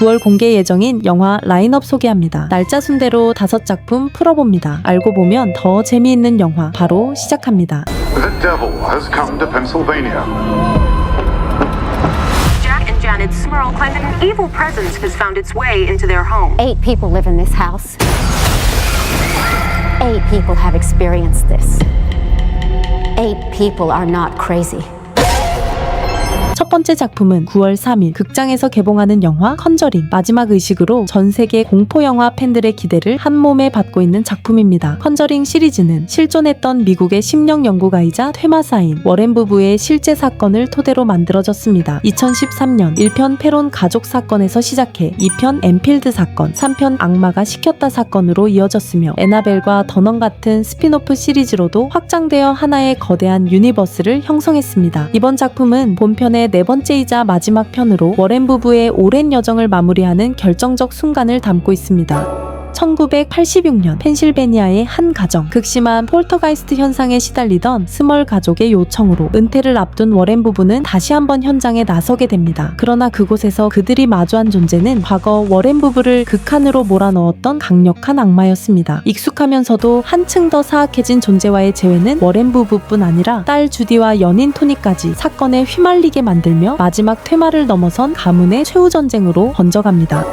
9월 공개 예정인 영화 라인업 소개합니다. 날짜 순대로 5작품 풀어봅니다. 알고 보면 더 재미있는 영화 바로 시작합니다. The devil has come to Pennsylvania. Jack and Janet Smurl claim that an evil presence has found its way into their home. 8 people live in this house. 8 people have experienced this. 8 people are not crazy. 첫 번째 작품은 9월 3일 극장에서 개봉하는 영화 컨저링 마지막 의식으로 전 세계 공포 영화 팬들의 기대를 한 몸에 받고 있는 작품입니다. 컨저링 시리즈는 실존했던 미국의 심령 연구가이자 퇴마사인 워렌 부부의 실제 사건을 토대로 만들어졌습니다. 2013년 1편 페론 가족 사건에서 시작해 2편 엠필드 사건, 3편 악마가 시켰다 사건으로 이어졌으며 에나벨과 더넌 같은 스핀오프 시리즈로도 확장되어 하나의 거대한 유니버스를 형성했습니다. 이번 작품은 본편의 네 번째이자 마지막 편으로 워렌 부부의 오랜 여정을 마무리하는 결정적 순간을 담고 있습니다. 1986년 펜실베니아의 한 가정, 극심한 폴터가이스트 현상에 시달리던 스멀 가족의 요청으로 은퇴를 앞둔 워렌 부부는 다시 한번 현장에 나서게 됩니다. 그러나 그곳에서 그들이 마주한 존재는 과거 워렌 부부를 극한으로 몰아넣었던 강력한 악마였습니다. 익숙하면서도 한층 더 사악해진 존재와의 재회는 워렌 부부뿐 아니라 딸 주디와 연인 토니까지 사건에 휘말리게 만들며 마지막 퇴마를 넘어선 가문의 최후전쟁으로 번져갑니다.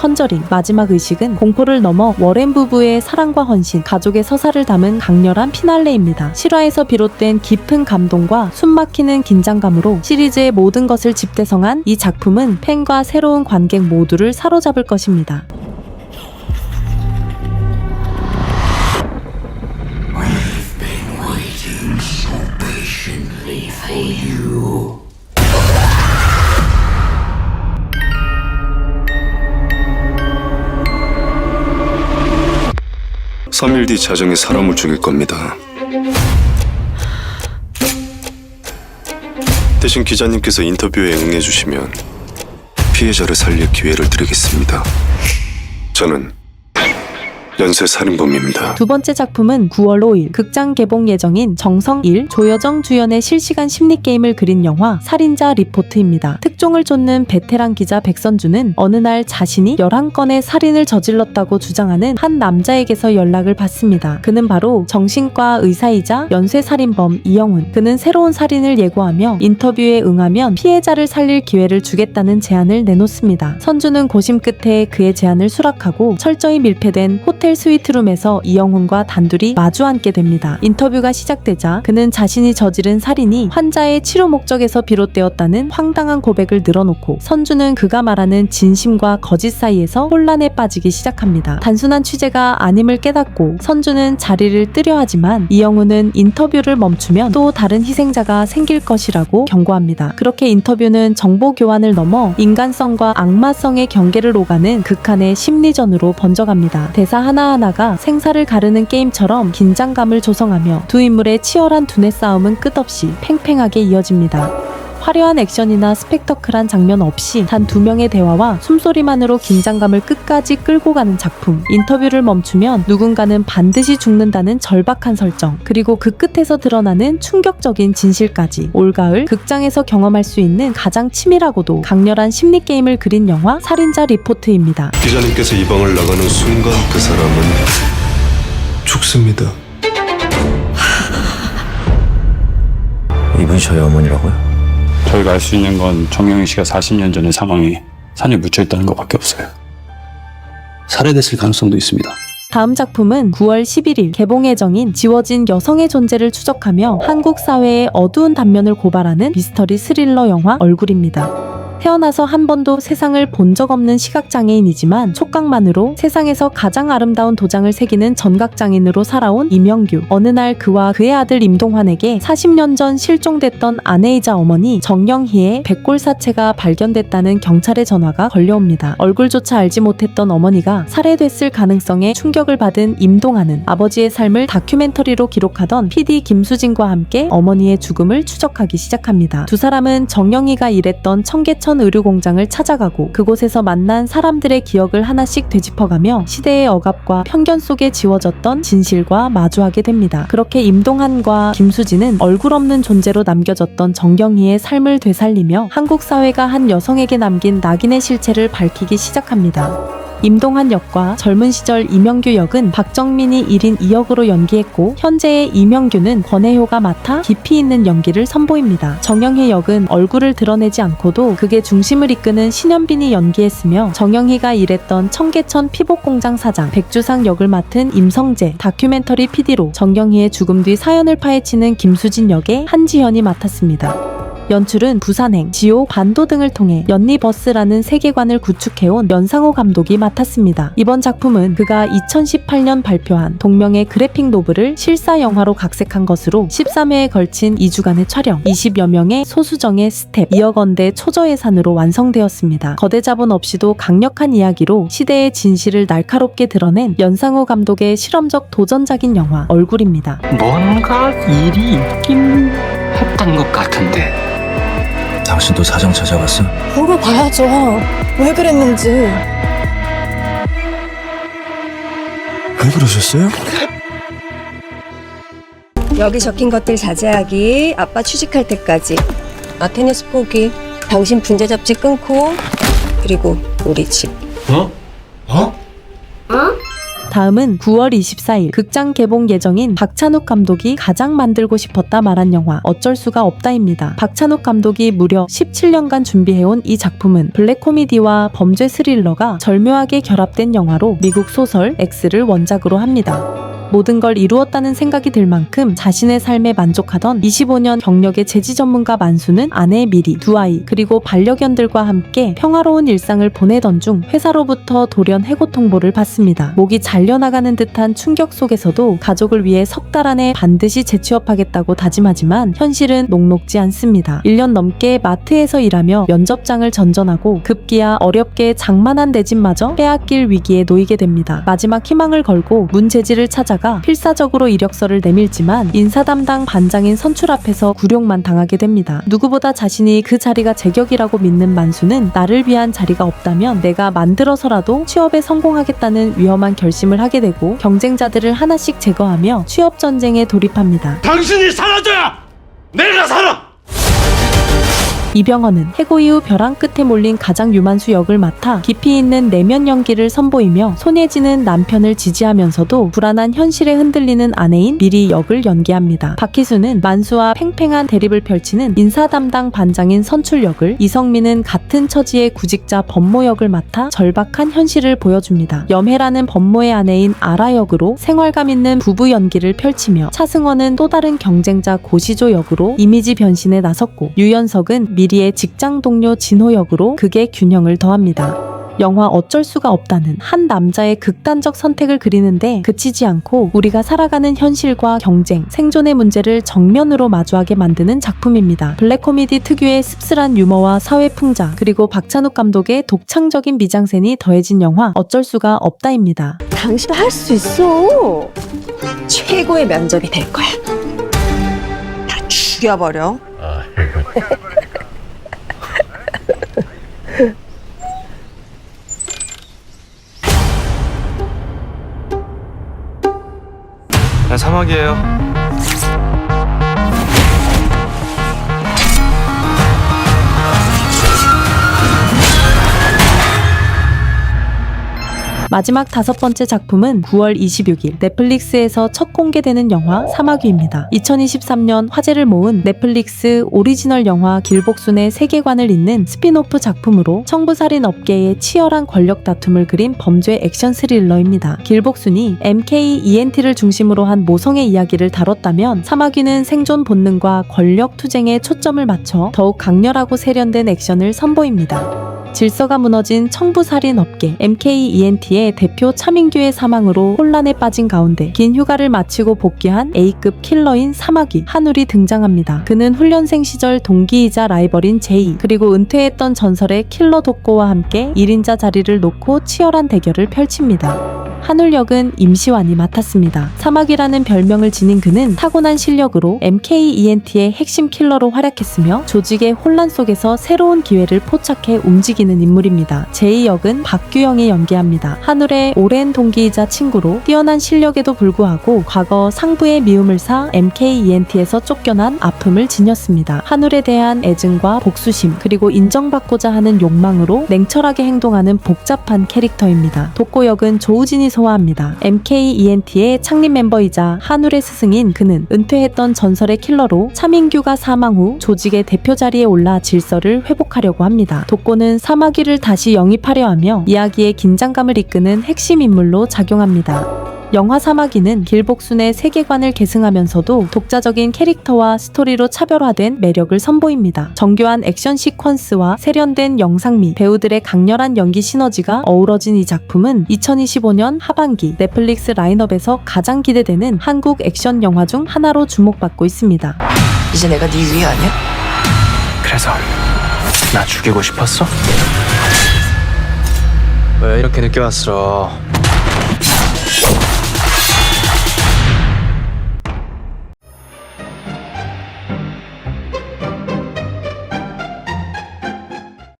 컨저링 마지막 의식은 공포를 넘어 워렌 부부의 사랑과 헌신, 가족의 서사를 담은 강렬한 피날레입니다. 실화에서 비롯된 깊은 감동과 숨막히는 긴장감으로 시리즈의 모든 것을 집대성한 이 작품은 팬과 새로운 관객 모두를 사로잡을 것입니다. We've been waiting so patiently for you. 3일 뒤 자정에 사람을 죽일 겁니다. 대신 기자님께서 인터뷰에 응해주시면 피해자를 살릴 기회를 드리겠습니다. 저는 연쇄살인범입니다. 두 번째 작품은 9월 5일 극장 개봉 예정인 정성1, 조여정 주연의 실시간 심리게임을 그린 영화 살인자 리포트입니다. 특종을 쫓는 베테랑 기자 백선주는 어느 날 자신이 11건의 살인을 저질렀다고 주장하는 한 남자에게서 연락을 받습니다. 그는 바로 정신과 의사이자 연쇄살인범 이영훈. 그는 새로운 살인을 예고하며 인터뷰에 응하면 피해자를 살릴 기회를 주겠다는 제안을 내놓습니다. 선주는 고심 끝에 그의 제안을 수락하고 철저히 밀폐된 호텔 스위트룸에서 이영훈과 단둘이 마주 앉게 됩니다. 인터뷰가 시작되자 그는 자신이 저지른 살인이 환자의 치료 목적에서 비롯되었다는 황당한 고백을 늘어놓고 선주는 그가 말하는 진심과 거짓 사이에서 혼란에 빠지기 시작합니다. 단순한 취재가 아님을 깨닫고 선주는 자리를 뜨려 하지만 이영훈은 인터뷰를 멈추면 또 다른 희생자가 생길 것이라고 경고합니다. 그렇게 인터뷰는 정보 교환을 넘어 인간성과 악마성의 경계를 오가는 극한의 심리전으로 번져갑니다. 대사 하나하나가 생사를 가르는 게임처럼 긴장감을 조성하며 두 인물의 치열한 두뇌 싸움은 끝없이 팽팽하게 이어집니다. 화려한 액션이나 스펙터클한 장면 없이 단 2명의 대화와 숨소리만으로 긴장감을 끝까지 끌고 가는 작품. 인터뷰를 멈추면 누군가는 반드시 죽는다는 절박한 설정, 그리고 그 끝에서 드러나는 충격적인 진실까지 올가을 극장에서 경험할 수 있는 가장 치밀하고도 강렬한 심리게임을 그린 영화 살인자 리포트입니다. 기자님께서 이 방을 나가는 순간 그 사람은 죽습니다. 이분이 저희 어머니라고요? 저희가 알 수 있는 건 정영희 씨가 40년 전의 상황에 산에 묻혀있다는 것밖에 없어요. 살해됐을 가능성도 있습니다. 다음 작품은 9월 11일 개봉 예정인 지워진 여성의 존재를 추적하며 한국 사회의 어두운 단면을 고발하는 미스터리 스릴러 영화 얼굴입니다. 태어나서 한 번도 세상을 본 적 없는 시각장애인이지만 촉각만으로 세상에서 가장 아름다운 도장을 새기는 전각장애인으로 살아온 이명규. 어느 날 그와 그의 아들 임동환에게 40년 전 실종됐던 아내이자 어머니 정영희의 백골사체가 발견됐다는 경찰의 전화가 걸려옵니다. 얼굴조차 알지 못했던 어머니가 살해됐을 가능성에 충격을 받은 임동환은 아버지의 삶을 다큐멘터리로 기록하던 PD 김수진과 함께 어머니의 죽음을 추적하기 시작합니다. 두 사람은 정영희가 일했던 청계천 인천 의류공장을 찾아가고 그곳에서 만난 사람들의 기억을 하나씩 되짚어가며 시대의 억압과 편견 속에 지워졌던 진실과 마주하게 됩니다. 그렇게 임동환과 김수진은 얼굴 없는 존재로 남겨졌던 정경희의 삶을 되살리며 한국 사회가 한 여성에게 남긴 낙인의 실체를 밝히기 시작합니다. 임동환 역과 젊은 시절 이명규 역은 박정민이 1인 2역으로 연기했고 현재의 이명규는 권혜효가 맡아 깊이 있는 연기를 선보입니다. 정영희 역은 얼굴을 드러내지 않고도 극의 중심을 이끄는 신현빈이 연기했으며 정영희가 일했던 청계천 피복공장 사장 백주상 역을 맡은 임성재, 다큐멘터리 PD로 정영희의 죽음 뒤 사연을 파헤치는 김수진 역의 한지현이 맡았습니다. 연출은 부산행, 지옥, 반도 등을 통해 연리버스라는 세계관을 구축해온 연상호 감독이 맡았습니다. 이번 작품은 그가 2018년 발표한 동명의 그래픽 노블을 실사 영화로 각색한 것으로 13회에 걸친 2주간의 촬영, 20여 명의 소수정의 스텝, 2억 원대 초저 예산으로 완성되었습니다. 거대 자본 없이도 강력한 이야기로 시대의 진실을 날카롭게 드러낸 연상호 감독의 실험적 도전작인 영화 얼굴입니다. 뭔가 일이 있긴 했던 것 같은데. 당신도 사장 찾아갔어? 물어봐야죠. 왜 그랬는지. 왜 그러셨어요? 여기 적힌 것들 자제하기. 아빠 취직할 때까지. 아테네스 포기. 당신 분재 잡지 끊고. 그리고 우리 집. 다음은 9월 24일 극장 개봉 예정인 박찬욱 감독이 가장 만들고 싶었다 말한 영화 어쩔 수가 없다입니다. 박찬욱 감독이 무려 17년간 준비해온 이 작품은 블랙 코미디와 범죄 스릴러가 절묘하게 결합된 영화로 미국 소설 X를 원작으로 합니다. 모든 걸 이루었다는 생각이 들 만큼 자신의 삶에 만족하던 25년 경력의 재지 전문가 만수는 아내 미리, 두 아이, 그리고 반려견들과 함께 평화로운 일상을 보내던 중 회사로부터 돌연 해고 통보를 받습니다. 목이 잘려나가는 듯한 충격 속에서도 가족을 위해 석 달 안에 반드시 재취업하겠다고 다짐하지만 현실은 녹록지 않습니다. 1년 넘게 마트에서 일하며 면접장을 전전하고 급기야 어렵게 장만한 내 집마저 빼앗길 위기에 놓이게 됩니다. 마지막 희망을 걸고 문제지를 찾아가 필사적으로 이력서를 내밀지만 인사 담당 반장인 선출 앞에서 굴욕만 당하게 됩니다. 누구보다 자신이 그 자리가 제격이라고 믿는 만수는 나를 위한 자리가 없다면 내가 만들어서라도 취업에 성공하겠다는 위험한 결심을 하게 되고 경쟁자들을 하나씩 제거하며 취업 전쟁에 돌입합니다. 당신이 사라져야 내가 살아! 이병헌은 해고 이후 벼랑 끝에 몰린 가장 유만수 역을 맡아 깊이 있는 내면 연기를 선보이며 손예진은 남편을 지지하면서도 불안한 현실에 흔들리는 아내인 미리 역을 연기합니다. 박희수는 만수와 팽팽한 대립을 펼치는 인사 담당 반장인 선출 역을, 이성민은 같은 처지의 구직자 법모 역을 맡아 절박한 현실을 보여줍니다. 염혜라는 법모의 아내인 아라 역으로 생활감 있는 부부 연기를 펼치며 차승원은 또 다른 경쟁자 고시조 역으로 이미지 변신에 나섰고 유연석은 미리의 직장 동료 진호 역으로 극의 균형을 더합니다. 영화 어쩔 수가 없다는 한 남자의 극단적 선택을 그리는데 그치지 않고 우리가 살아가는 현실과 경쟁, 생존의 문제를 정면으로 마주하게 만드는 작품입니다. 블랙 코미디 특유의 씁쓸한 유머와 사회 풍자, 그리고 박찬욱 감독의 독창적인 미장센이 더해진 영화 어쩔 수가 없다입니다. 당신 할 수 있어. 최고의 면접이 될 거야. 다 죽여버려. 나 사막이에요. 마지막 5번째 작품은 9월 26일 넷플릭스에서 첫 공개되는 영화 사마귀입니다. 2023년 화제를 모은 넷플릭스 오리지널 영화 길복순의 세계관을 잇는 스핀오프 작품으로 청부살인 업계의 치열한 권력 다툼을 그린 범죄 액션 스릴러입니다. 길복순이 MKENT를 중심으로 한 모성의 이야기를 다뤘다면 사마귀는 생존 본능과 권력 투쟁에 초점을 맞춰 더욱 강렬하고 세련된 액션을 선보입니다. 질서가 무너진 청부살인 업계 MKENT의 대표 차민규의 사망으로 혼란에 빠진 가운데 긴 휴가를 마치고 복귀한 A급 킬러인 사마귀 한울이 등장합니다. 그는 훈련생 시절 동기이자 라이벌인 제이, 그리고 은퇴했던 전설의 킬러 독고와 함께 1인자 자리를 놓고 치열한 대결을 펼칩니다. 한울 역은 임시완이 맡았습니다. 사막이라는 별명을 지닌 그는 타고난 실력으로 MKENT의 핵심 킬러로 활약했으며 조직의 혼란 속에서 새로운 기회를 포착해 움직이는 인물입니다. 제2 역은 박규영이 연기합니다. 한울의 오랜 동기이자 친구로 뛰어난 실력에도 불구하고 과거 상부의 미움을 사 MKENT에서 쫓겨난 아픔을 지녔습니다. 한울에 대한 애증과 복수심 그리고 인정받고자 하는 욕망으로 냉철하게 행동하는 복잡한 캐릭터입니다. 독고 역은 조우진이 소화합니다. MKENT의 창립 멤버이자 한울의 스승인 그는 은퇴했던 전설의 킬러로 차민규가 사망 후 조직의 대표 자리에 올라 질서를 회복하려고 합니다. 독고는 사마귀를 다시 영입하려 하며 이야기의 긴장감을 이끄는 핵심 인물로 작용합니다. 영화 사마귀는 길복순의 세계관을 계승하면서도 독자적인 캐릭터와 스토리로 차별화된 매력을 선보입니다. 정교한 액션 시퀀스와 세련된 영상미, 배우들의 강렬한 연기 시너지가 어우러진 이 작품은 2025년 하반기 넷플릭스 라인업에서 가장 기대되는 한국 액션 영화 중 하나로 주목받고 있습니다. 이제 내가 네 위에 아니야? 그래서 나 죽이고 싶었어? 왜 이렇게 늦게 왔어?